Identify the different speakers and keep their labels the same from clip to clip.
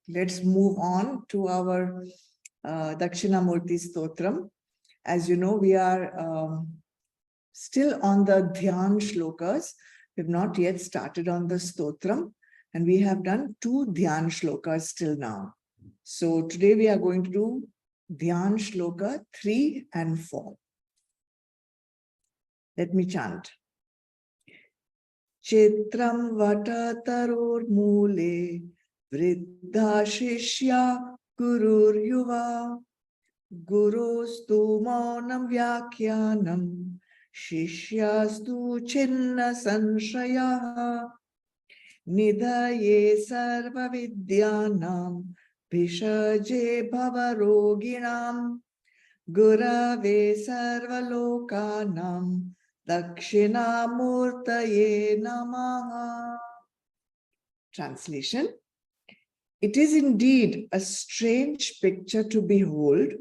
Speaker 1: let's move on to our Dakshinamurti Stotram. As you know, we are still on the Dhyan shlokas. We have not yet started on the Stotram, and we have done 2 Dhyan shlokas till now. So today we are going to do Dhyan shloka 3 and 4. Let me chant. Chetram vatataror mule vriddha shishya gurur yuva gurostu maunam vyakhyanam shishyastu chinna sanshayah nidaye sarva vidyanam bhishaje bhavaroginam gurave sarva lokanam Dakshinamurtaye namaha. Translation. It is indeed a strange picture to behold.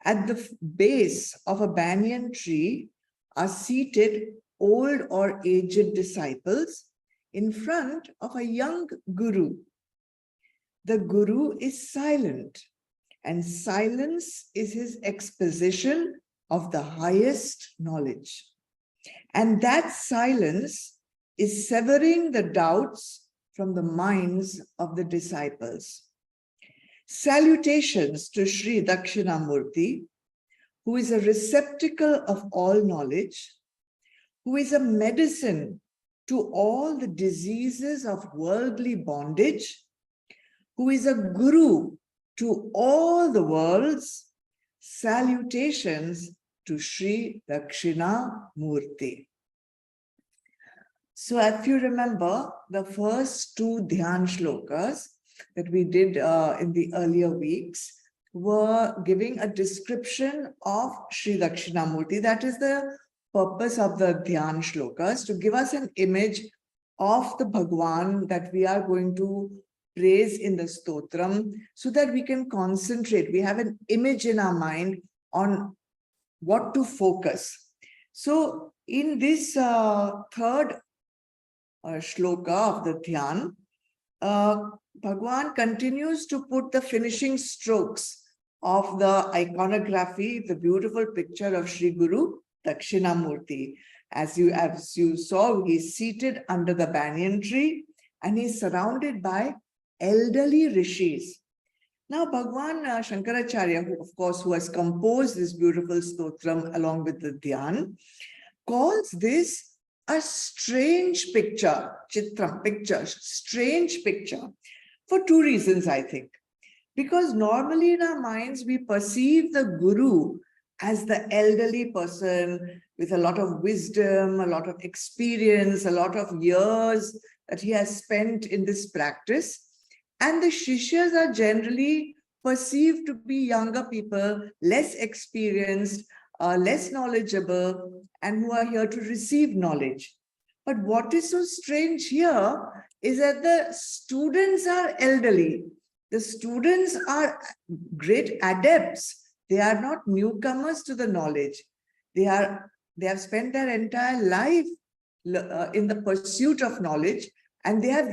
Speaker 1: At the base of a banyan tree are seated old or aged disciples in front of a young guru. The guru is silent, and silence is his exposition of the highest knowledge. And that silence is severing the doubts from the minds of the disciples. Salutations to Shri Dakshinamurti, who is a receptacle of all knowledge, who is a medicine to all the diseases of worldly bondage, who is a guru to all the worlds. Salutations to Shri Dakshinamurti. So if you remember, the first 2 Dhyan shlokas that we did in the earlier weeks were giving a description of Shri Dakshinamurti. That is the purpose of the Dhyan shlokas, to give us an image of the Bhagwan that we are going to praise in the Stotram, so that we can concentrate. We have an image in our mind on what to focus. So in this third shloka of the Dhyan, Bhagwan continues to put the finishing strokes of the iconography, the beautiful picture of Shri Guru Dakshinamurti. As you saw, he's seated under the banyan tree and he's surrounded by elderly rishis. Now, Bhagwan Shankaracharya, who has composed this beautiful stotram along with the Dhyan, calls this a strange picture, chitram, picture, strange picture, for 2 reasons, I think. Because normally in our minds, we perceive the guru as the elderly person with a lot of wisdom, a lot of experience, a lot of years that he has spent in this practice. And the Shishyas are generally perceived to be younger people, less experienced, less knowledgeable, and who are here to receive knowledge. But what is so strange here is that the students are elderly. The students are great adepts. They are not newcomers to the knowledge. They have spent their entire life in the pursuit of knowledge, and they are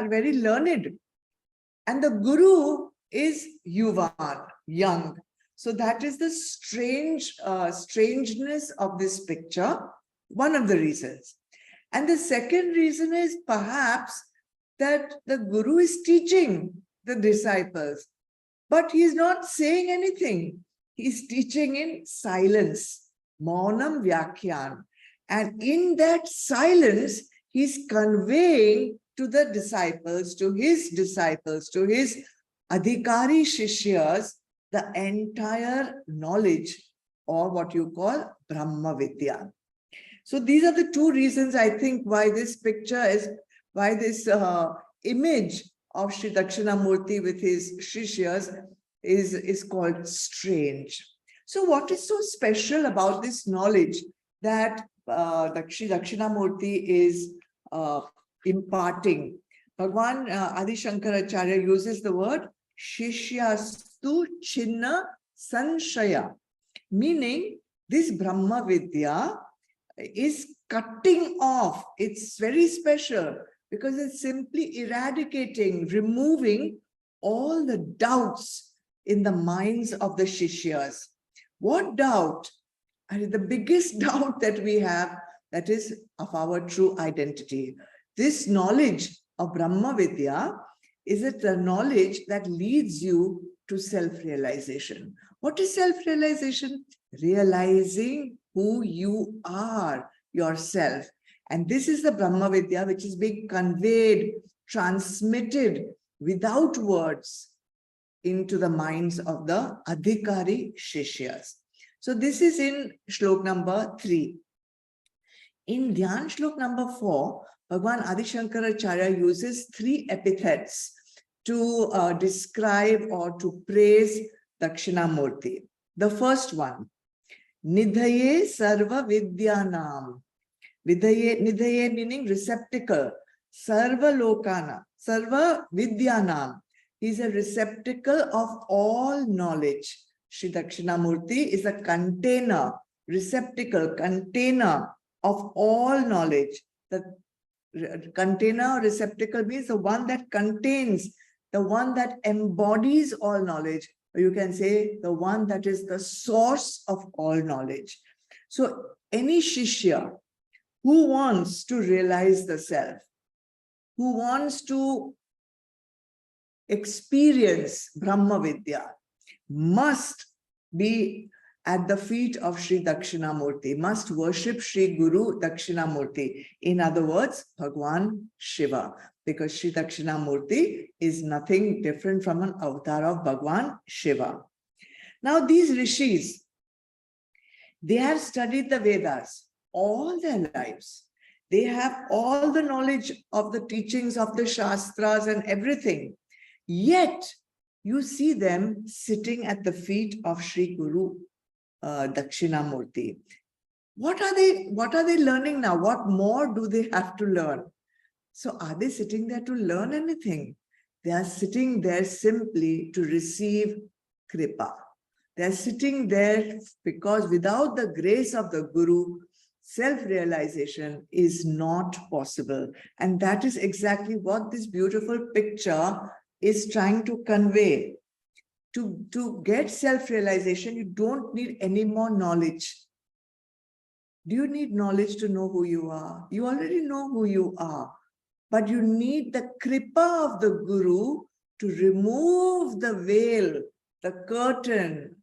Speaker 1: very learned. And the guru is Yuvan, young. So that is the strangeness of this picture, one of the reasons. And the second reason is perhaps that the guru is teaching the disciples, but he's not saying anything. He's teaching in silence, maunam vyakhyan. And in that silence, he's conveying to the disciples, to his adhikari shishyas, the entire knowledge, or what you call Brahma Vidya. So these are the 2 reasons, I think, why this picture is, why this image of Shri Dakshinamurti with his shishyas is called strange. So what is so special about this knowledge that Shri Dakshinamurti is imparting? Bhagwan Adi Shankaracharya uses the word Shishyastu Chinna Sanshaya, meaning this Brahma Vidya is cutting off. It's very special because it's simply eradicating, removing all the doubts in the minds of the Shishyas. What doubt? And the biggest doubt that we have, that is of our true identity. This knowledge of Brahma Vidya is it the knowledge that leads you to self-realization. What is self-realization? Realizing who you are yourself. And this is the Brahma Vidya which is being conveyed, transmitted without words into the minds of the Adhikari Shishyas. So this is in Shlok number 3. In Dhyan Shlok number 4, Bhagwan Adi Shankaracharya uses 3 epithets to describe or to praise Dakshinamurti. The first one, Nidhaye Sarva Vidyanam. Nidhaye meaning receptacle. Sarva Lokana. Sarva Vidyanam. He is a receptacle of all knowledge. Shri Dakshinamurti is a container, receptacle, container of all knowledge. The container or receptacle means the one that contains, the one that embodies all knowledge. Or you can say the one that is the source of all knowledge. So any Shishya who wants to realize the self, who wants to experience Brahma Vidya, must be at the feet of Shri Dakshinamurti, must worship Shri Guru Dakshinamurti. In other words, Bhagwan Shiva, because Shri Dakshinamurti is nothing different from an avatar of Bhagwan Shiva. Now these rishis, they have studied the Vedas all their lives. They have all the knowledge of the teachings of the Shastras and everything. Yet, you see them sitting at the feet of Shri Guru Dakshinamurti. What are they learning now? What more do they have to learn? So are they sitting there to learn anything? They are sitting there simply to receive kripa. They are sitting there because without the grace of the Guru, self-realization is not possible. And that is exactly what this beautiful picture is trying to convey. To get self-realization, you don't need any more knowledge. Do you need knowledge to know who you are? You already know who you are. But you need the kripa of the Guru to remove the veil, the curtain,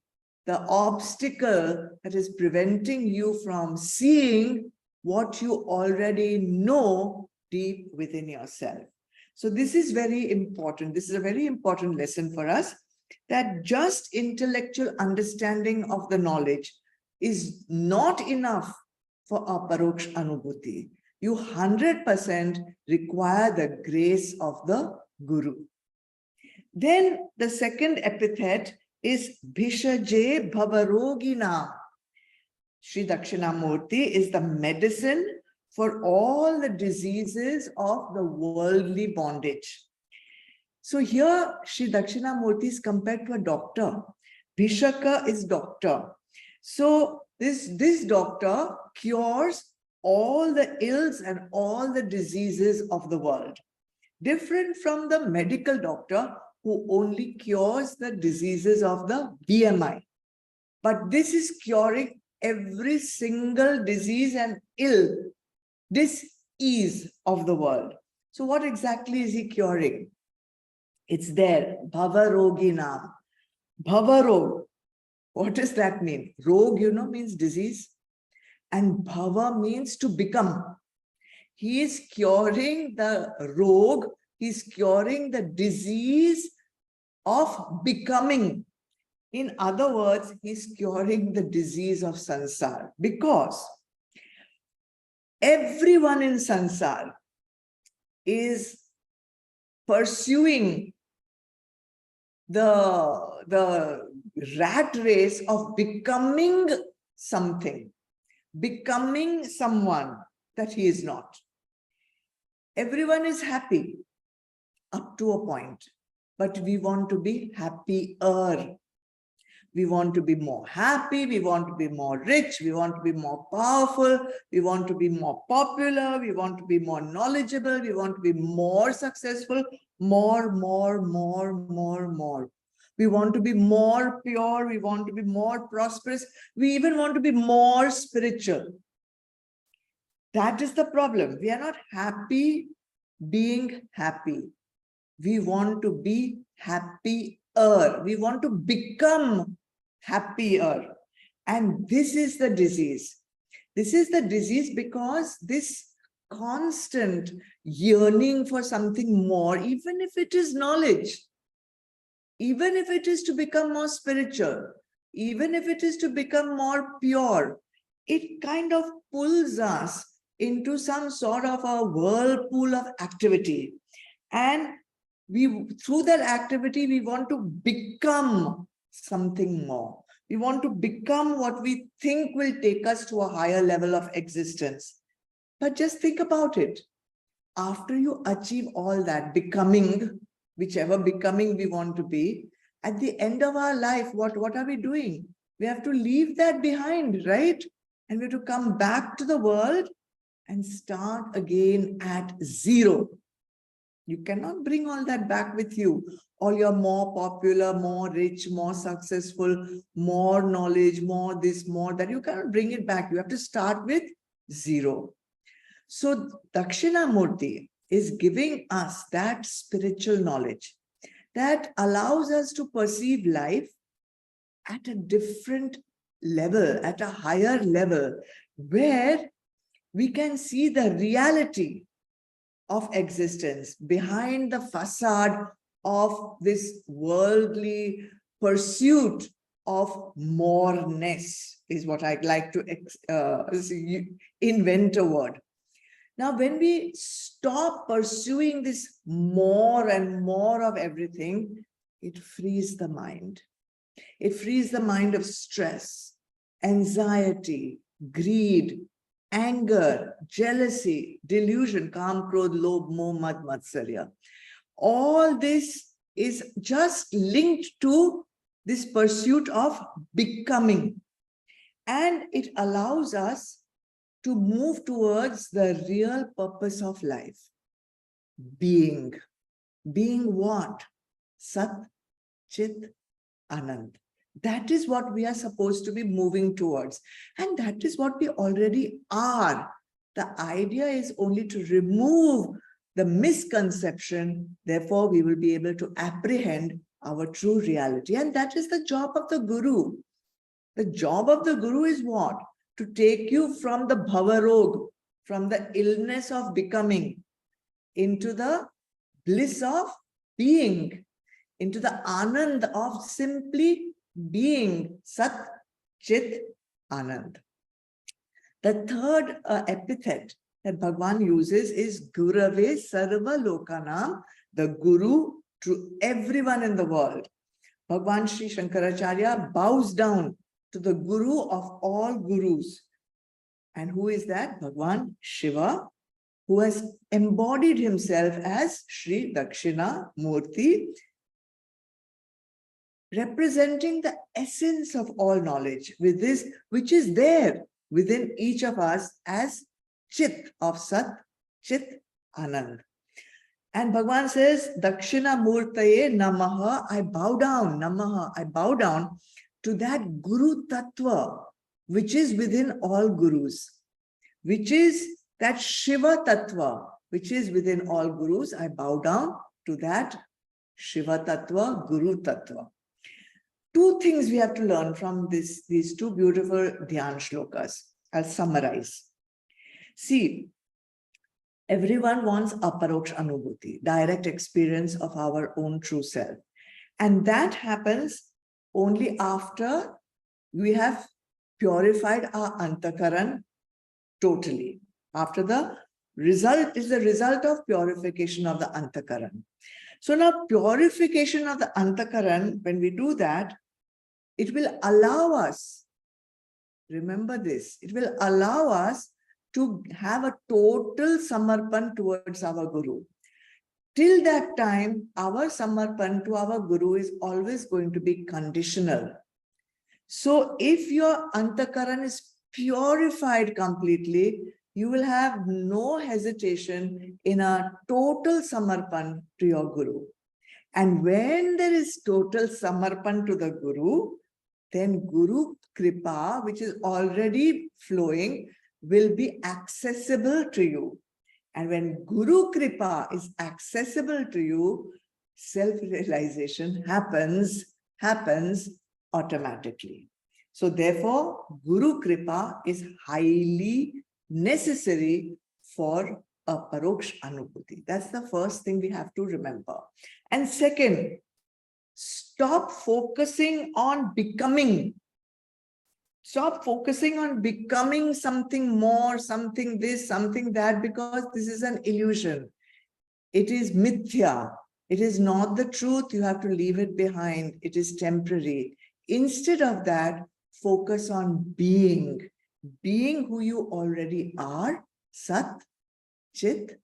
Speaker 1: the obstacle that is preventing you from seeing what you already know deep within yourself. So this is very important. This is a very important lesson for us, that just intellectual understanding of the knowledge is not enough for aparoksh anubhuti. You 100% require the grace of the Guru. Then the second epithet is Bhishaje Bhavarogina. Shri Dakshinamurti is the medicine for all the diseases of the worldly bondage. So here Shri Dakshinamurti is compared to a doctor. Bhishaka is doctor. So this doctor cures all the ills and all the diseases of the world. Different from the medical doctor who only cures the diseases of the BMI. But this is curing every single disease and ill, dis-ease of the world. So what exactly is he curing? It's there, Bhavaroginam. Bhavarog. What does that mean? Rog, means disease. And Bhava means to become. He is curing the rog, he's curing the disease of becoming. In other words, he's curing the disease of sansar, because everyone in sansar is pursuing the rat race of becoming something, becoming someone that he is not. Everyone is happy up to a point, but we want to be happier. We want to be more happy. We want to be more rich. We want to be more powerful. We want to be more popular. We want to be more knowledgeable. We want to be more successful. More. We want to be more pure. We want to be more prosperous. We even want to be more spiritual. That is the problem. We are not happy being happy. We want to be happier. We want to become happier. And this is the disease. This is the disease because this constant yearning for something more, even if it is knowledge, even if it is to become more spiritual, even if it is to become more pure, it kind of pulls us into some sort of a whirlpool of activity. And through that activity, we want to become something more. We want to become what we think will take us to a higher level of existence. But just think about it. After you achieve all that becoming, whichever becoming we want to be, at the end of our life, what are we doing? We have to leave that behind, right? And we have to come back to the world and start again at zero. You cannot bring all that back with you. All your more popular, more rich, more successful, more knowledge, more this, more that. You cannot bring it back. You have to start with zero. So Dakshinamurti is giving us that spiritual knowledge that allows us to perceive life at a different level, at a higher level, where we can see the reality of existence behind the facade of this worldly pursuit of moreness, is what I'd like to invent a word. Now, when we stop pursuing this more and more of everything, it frees the mind. It frees the mind of stress, anxiety, greed, anger, jealousy, delusion, kam, krodh, lobh, moh, mad, matsarya. All this is just linked to this pursuit of becoming. And it allows us to move towards the real purpose of life. Being. Being what? Sat, Chit, Anand. That is what we are supposed to be moving towards. And that is what we already are. The idea is only to remove the misconception. Therefore, we will be able to apprehend our true reality. And that is the job of the Guru. The job of the Guru is what? To take you from the bhavarog, from the illness of becoming, into the bliss of being, into the anand of simply being, Sat, Chit, Anand. The third epithet that Bhagwan uses is Gurave Sarva Lokanam, the Guru to everyone in the world. Bhagwan Shri Shankaracharya bows down to the Guru of all Gurus. And who is that? Bhagwan Shiva, who has embodied himself as Shri Dakshinamurti, representing the essence of all knowledge, with this, which is there within each of us as Chit of Sat, Chit, Anand. And Bhagwan says, Dakshinamurtaye Namaha, I bow down, Namaha, I bow down to that Guru Tattva, which is within all Gurus, which is that Shiva Tattva, which is within all Gurus. I bow down to that Shiva Tattva, Guru Tattva. Two things we have to learn from these two beautiful Dhyan shlokas. I'll summarize. See, everyone wants aparoksh anubhuti, direct experience of our own true self. And that happens only after we have purified our antakaran totally. After the result is the result of purification of the antakaran. So now purification of the antakaran, when we do that, it will allow us, remember this, it will allow us to have a total samarpan towards our Guru. Till that time, our samarpan to our Guru is always going to be conditional. So if your antakaran is purified completely, you will have no hesitation in a total samarpan to your Guru. And when there is total samarpan to the Guru, then Guru Kripa, which is already flowing, will be accessible to you. And when Guru Kripa is accessible to you, self-realization happens automatically. So therefore, Guru Kripa is highly necessary for a Paroksh Anubhuti. That's the first thing we have to remember. And second, stop focusing on becoming. Stop focusing on becoming something more, something this, something that, because this is an illusion. It is mithya. It is not the truth. You have to leave it behind. It is temporary. Instead of that, focus on being who you already are, Sat, Chit,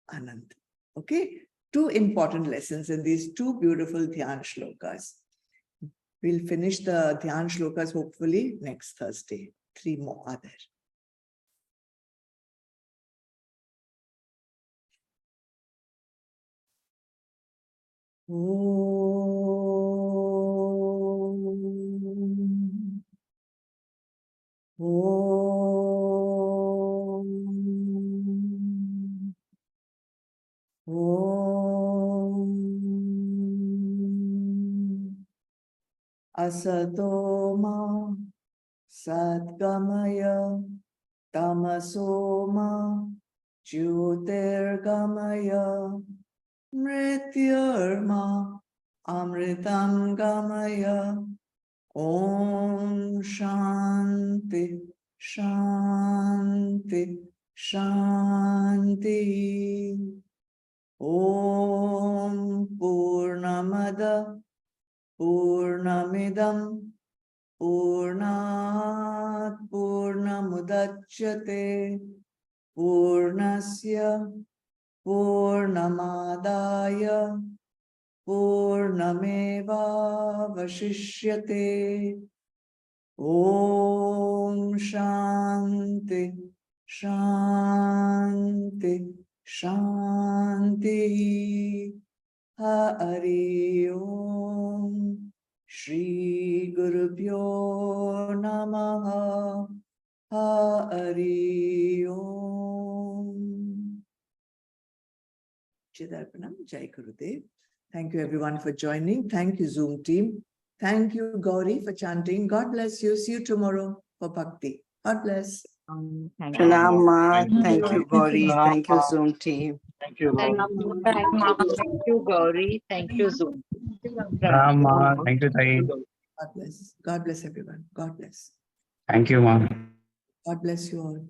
Speaker 1: Anand. Okay? Two important lessons in these two beautiful Dhyan shlokas. We'll finish the Dhyan shlokas hopefully next Thursday. 3 more are there. Om. Om. Om. Asatoma Satgamaya Tamasoma Jyotirgamaya Mrityurma Amritam Gamaya. Om Shanti Shanti Shanti. Om Purnamada Purnamidam Purnat Purnamudachyate Purnasya Purnamadaya Purnameva Vashishyate. Om Shanti Shanti Shanti. Hari Om. Shri Gurubhyo Namaha. Hari Om. Chidarpanam, Jai Gurudev. Thank you everyone for joining. Thank you Zoom team. Thank you Gauri for chanting. God bless you. See you tomorrow for Bhakti. God bless.
Speaker 2: Thank you.
Speaker 3: Pranam, Ma.
Speaker 4: Thank
Speaker 3: Thank you, Gauri. Thank you, Zoom team.
Speaker 4: Thank you,
Speaker 2: Thank
Speaker 4: Gauri.
Speaker 2: you. Thank you, Gauri. Thank you, Zoom.
Speaker 4: Rama, thank you, Thai.
Speaker 1: God bless. God bless everyone. God bless.
Speaker 4: Thank you, Ma.
Speaker 1: God bless you all.